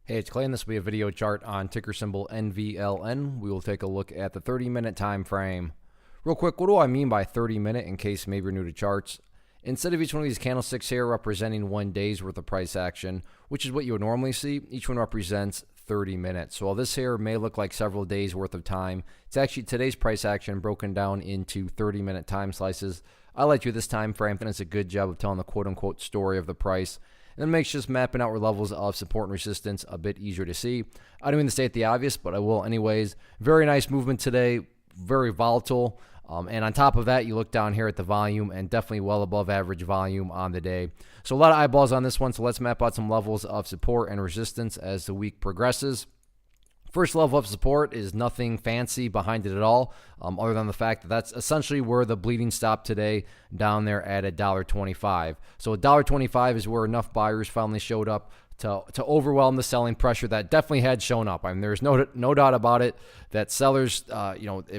Hey, it's Clay, and this will be a video chart on ticker symbol NVLN. We will take a look at the 30-minute time frame. Real quick, what do I mean by 30-minute in case maybe you're new to charts? Instead of each one of these candlesticks here representing 1 day's worth of price action, which is what you would normally see, each one represents 30 minutes. So while this here may look like several days worth of time, it's actually today's price action broken down into 30-minute time slices. I like to this time frame, and it's a good job of telling the quote-unquote story of the price. And it makes just mapping out levels of support and resistance a bit easier to see. I don't mean to state the obvious, but I will anyways. Very nice movement today, very volatile. And on top of that, you look down here at the volume and definitely well above average volume on the day. So a lot of eyeballs on this one, so let's map out some levels of support and resistance as the week progresses. First level of support is nothing fancy behind it at all, other than the fact that that's essentially where the bleeding stopped today, down there at $1.25. So $1.25 is where enough buyers finally showed up to overwhelm the selling pressure that definitely had shown up. I mean, there's no doubt about it that sellers,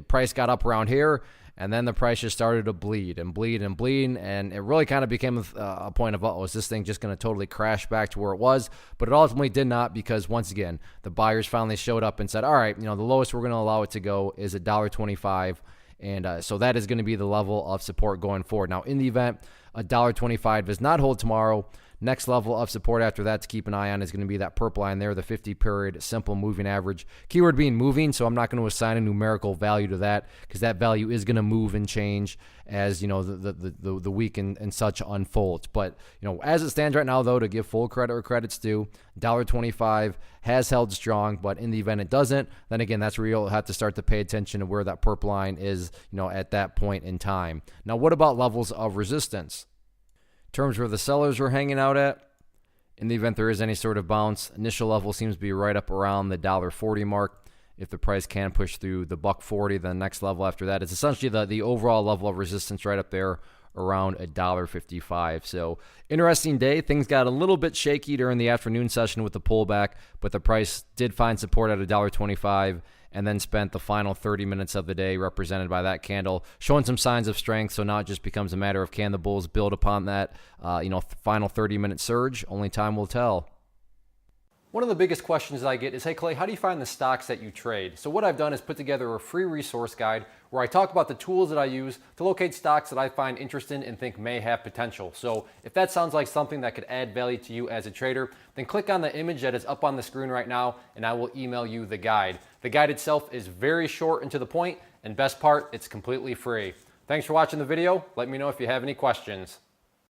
price got up around here, and then the price just started to bleed, and it really kind of became a point of, is this thing just going to totally crash back to where it was? But it ultimately did not, because once again, the buyers finally showed up and said, all right, the lowest we're going to allow it to go is $1.25, and so that is going to be the level of support going forward. Now, in the event $1.25 does not hold tomorrow, next level of support after that to keep an eye on is going to be that purple line there, the 50-period simple moving average. Keyword being moving, so I'm not going to assign a numerical value to that, because that value is going to move and change as the week and such unfolds. But as it stands right now, though, to give full credit where credit's due, $1.25 has held strong. But in the event it doesn't, then again, that's where you'll have to start to pay attention to where that purple line is, at that point in time. Now, what about levels of resistance? Terms where the sellers are hanging out at, in the event there is any sort of bounce, initial level seems to be right up around the $1.40 mark. If the price can push through the $1.40, the next level after that is essentially the overall level of resistance right up there around $1.55. So interesting day. Things got a little bit shaky during the afternoon session with the pullback, but the price did find support at $1.25 and then spent the final 30 minutes of the day represented by that candle, showing some signs of strength. So now it just becomes a matter of, can the bulls build upon that final 30-minute surge? Only time will tell. One of the biggest questions that I get is, hey Clay, how do you find the stocks that you trade? So what I've done is put together a free resource guide where I talk about the tools that I use to locate stocks that I find interesting and think may have potential. So if that sounds like something that could add value to you as a trader, then click on the image that is up on the screen right now and I will email you the guide. The guide itself is very short and to the point, and best part, it's completely free. Thanks for watching the video. Let me know if you have any questions.